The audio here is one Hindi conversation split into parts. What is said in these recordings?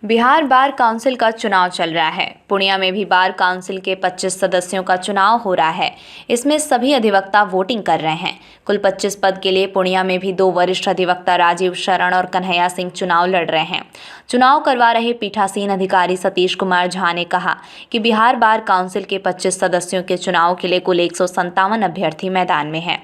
बिहार बार काउंसिल का चुनाव चल रहा है। पूर्णिया में भी बार काउंसिल के 25 सदस्यों का चुनाव हो रहा है। इसमें सभी अधिवक्ता वोटिंग कर रहे हैं। कुल 25 पद के लिए पूर्णिया में भी 2 वरिष्ठ अधिवक्ता राजीव शरण और कन्हैया सिंह चुनाव लड़ रहे हैं। चुनाव करवा रहे पीठासीन अधिकारी सतीश कुमार झा ने कहा कि बिहार बार काउंसिल के 25 सदस्यों के चुनाव के लिए कुल 157 अभ्यर्थी मैदान में हैं।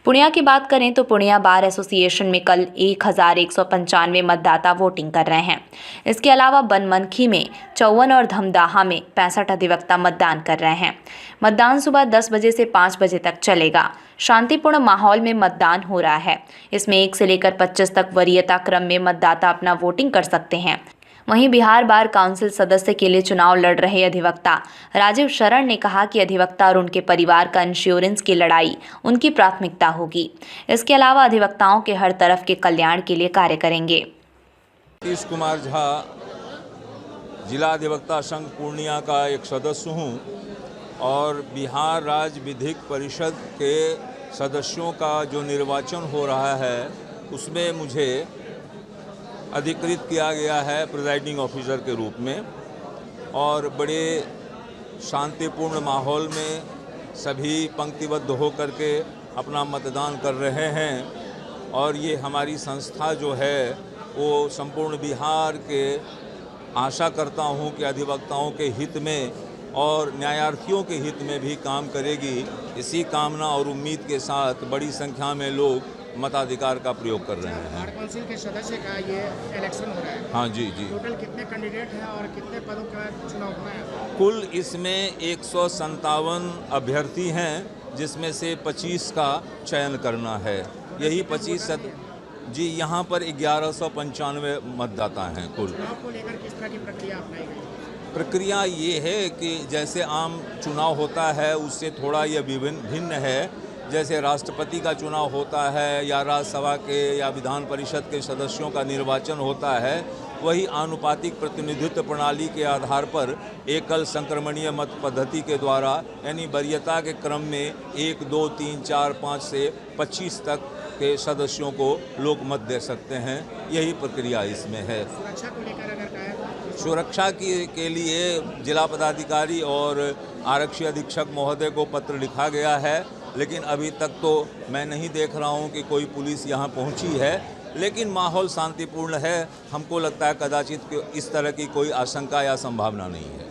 पूर्णिया की बात करें तो पूर्णिया बार एसोसिएशन में कल 1195 मतदाता वोटिंग कर रहे हैं। इसके अलावा बनमनखी में 54 और धमदाहा में 65 अधिवक्ता मतदान कर रहे हैं। मतदान सुबह 10 बजे से 5 बजे तक चलेगा। शांतिपूर्ण माहौल में मतदान हो रहा है। इसमें 1 से लेकर 25 तक वरीयता क्रम में मतदाता अपना वोटिंग कर सकते हैं। वहीं बिहार बार काउंसिल सदस्य के लिए चुनाव लड़ रहे अधिवक्ता राजीव शरण ने कहा कि अधिवक्ता और उनके परिवार का इंश्योरेंस की लड़ाई उनकी प्राथमिकता होगी। इसके अलावा अधिवक्ताओं के हर तरफ के कल्याण के लिए कार्य करेंगे। सतीश कुमार झा जिला अधिवक्ता संघ पूर्णिया का एक सदस्य हूँ और बिहार राज्य विधिक परिषद के सदस्यों का जो निर्वाचन हो रहा है उसमें मुझे अधिकृत किया गया है प्रिजाइडिंग ऑफिसर के रूप में और बड़े शांतिपूर्ण माहौल में सभी पंक्तिबद्ध होकर के अपना मतदान कर रहे हैं और ये हमारी संस्था जो है वो संपूर्ण बिहार के आशा करता हूँ कि अधिवक्ताओं के हित में और न्यायार्थियों के हित में भी काम करेगी। इसी कामना और उम्मीद के साथ बड़ी संख्या में लोग मताधिकार का प्रयोग कर रहे हैं। बार काउंसिल के सदस्य का ये इलेक्शन हो रहा है। हाँ जी। टोटल कितने कैंडिडेट हैं और कितने पदों का चुनाव होना है? कुल इसमें 157 अभ्यर्थी हैं जिसमें से 25 का चयन करना है। यही 25 जी, यहाँ पर 1195 मतदाता हैं कुल। चुनाव को लेकर किस तरह की प्रक्रिया अपनाई गई? प्रक्रिया ये है कि जैसे आम चुनाव होता है उससे थोड़ा यह भिन्न है। जैसे राष्ट्रपति का चुनाव होता है या राज्यसभा के या विधान परिषद के सदस्यों का निर्वाचन होता है, वही आनुपातिक प्रतिनिधित्व प्रणाली के आधार पर एकल संक्रमणीय मत पद्धति के द्वारा यानी वरीयता के क्रम में 1, 2, 3, 4, 5 से 25 तक के सदस्यों को लोग मत दे सकते हैं। यही प्रक्रिया इसमें है। सुरक्षा को लेकर अगर कहें तो सुरक्षा के लिए जिला पदाधिकारी और आरक्षी अधीक्षक महोदय को पत्र लिखा गया है, लेकिन अभी तक तो मैं नहीं देख रहा हूं कि कोई पुलिस यहां पहुंची है, लेकिन माहौल शांतिपूर्ण है। हमको लगता है कदाचित इस तरह की कोई आशंका या संभावना नहीं है।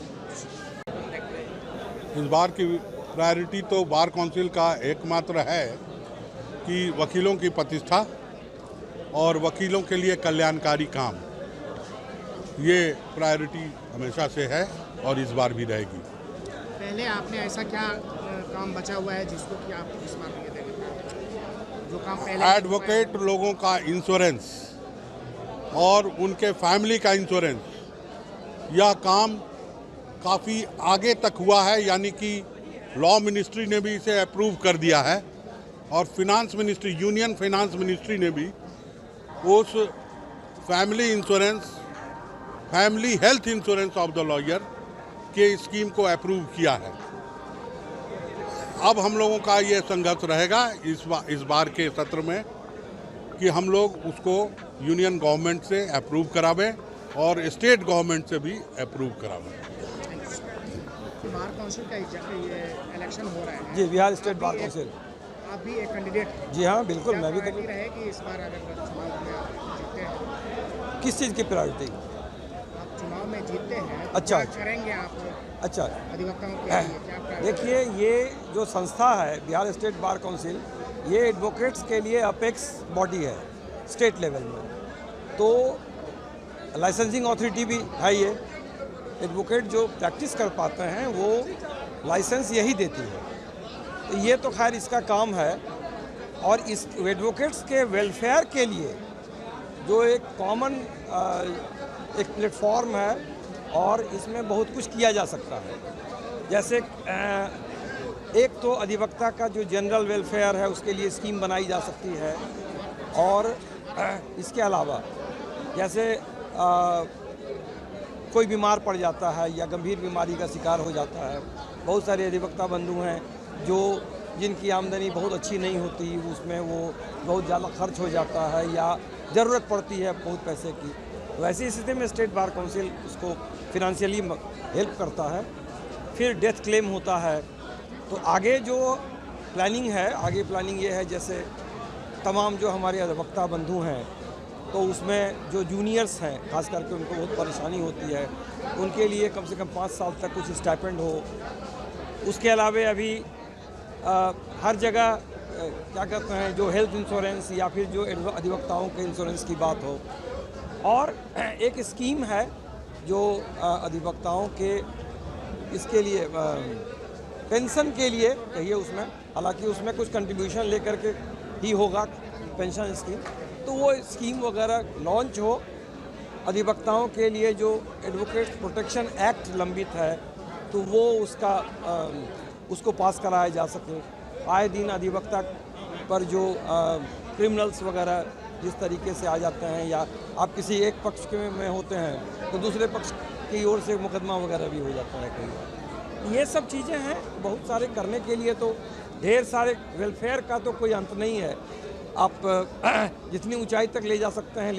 इस बार की प्रायोरिटी तो बार काउंसिल का एकमात्र है कि वकीलों की प्रतिष्ठा और वकीलों के लिए कल्याणकारी काम, ये प्रायोरिटी हमेशा से है और इस बार भी रहेगी। पहले आपने ऐसा क्या काम बचा हुआ है जिसको कि आप इस बार ये देंगे? जो काम पहले एडवोकेट लोगों का इंश्योरेंस और उनके फैमिली का इंश्योरेंस, यह काम काफ़ी आगे तक हुआ है, यानी कि लॉ मिनिस्ट्री ने भी इसे अप्रूव कर दिया है और finance ministry, union finance ministry ने भी उस family insurance, family health insurance of the lawyer के स्कीम को अप्रूव किया है। अब हम लोगों का ये संघर्ष रहेगा इस बार के सत्र में कि हम लोग उसको यूनियन गवर्नमेंट से अप्रूव करावें और स्टेट गवर्नमेंट से भी अप्रूव करावें। बार काउंसिल का ये इलेक्शन हो रहा है जी, बिहार स्टेट बार काउंसिल। आप भी एक कैंडिडेट? जी हाँ, बिल्कुल, मैं भी कर रहे कि इस बार अगर चुनाव में आप जीतते हैं? किस चीज़ की प्रायोरिटी? आप चुनाव में जीतते हैं तो अच्छा, क्या करेंगे आप अच्छा, अधिवक्ताओं के लिए? क्या प्रायोरिटी? देखिए, ये जो संस्था है बिहार स्टेट बार काउंसिल, ये एडवोकेट्स के लिए अपेक्स बॉडी है स्टेट लेवल में। तो लाइसेंसिंग अथॉरिटी भी है। ये एडवोकेट जो प्रैक्टिस कर पाते हैं वो लाइसेंस यही देती है। तो ये तो खैर इसका काम है और इस एडवोकेट्स के वेलफेयर के लिए जो एक कॉमन एक प्लेटफॉर्म है और इसमें बहुत कुछ किया जा सकता है। जैसे एक तो अधिवक्ता का जो जनरल वेलफेयर है उसके लिए स्कीम बनाई जा सकती है और इसके अलावा जैसे कोई बीमार पड़ जाता है या गंभीर बीमारी का शिकार हो जाता है, बहुत सारे अधिवक्ता बंधु हैं जिनकी आमदनी बहुत अच्छी नहीं होती, उसमें वो बहुत ज़्यादा खर्च हो जाता है या ज़रूरत पड़ती है बहुत पैसे की, तो ऐसी स्थिति में स्टेट बार काउंसिल उसको फिनेंशियली हेल्प करता है। फिर डेथ क्लेम होता है। तो आगे जो प्लानिंग है, आगे प्लानिंग ये है जैसे तमाम जो हमारे अधिवक्ता बंधु हैं, तो उसमें जो जूनियर्स हैं खास करके उनको बहुत परेशानी होती है, उनके लिए कम से कम 5 साल तक कुछ स्टाइपेंड हो। उसके अलावा अभी हर जगह क्या कहते हैं जो हेल्थ इंश्योरेंस या फिर जो अधिवक्ताओं के इंश्योरेंस की बात हो। और एक स्कीम है जो अधिवक्ताओं के इसके लिए पेंशन के लिए कहिए उसमें, हालांकि उसमें कुछ कंट्रीब्यूशन लेकर के ही होगा पेंशन स्कीम, तो वो स्कीम वगैरह लॉन्च हो। अधिवक्ताओं के लिए जो एडवोकेट प्रोटेक्शन एक्ट लंबित है तो वो उसको पास कराया जा सके। आए दिन अधिवक्ता पर जो क्रिमिनल्स वगैरह जिस तरीके से आ जाते हैं, या आप किसी एक पक्ष में होते हैं तो दूसरे पक्ष की ओर से मुकदमा वगैरह भी हो जाता है कई बार। ये सब चीज़ें हैं, बहुत सारे करने के लिए तो ढेर सारे, वेलफेयर का तो कोई अंत नहीं है। आप जितनी ऊंचाई तक ले जा सकते हैं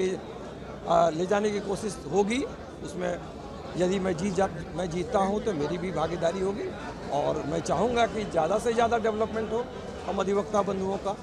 ले जाने की कोशिश होगी। उसमें यदि मैं जीतता हूं तो मेरी भी भागीदारी होगी, और मैं चाहूँगा कि ज़्यादा से ज़्यादा डेवलपमेंट हो हम अधिवक्ता बंधुओं का।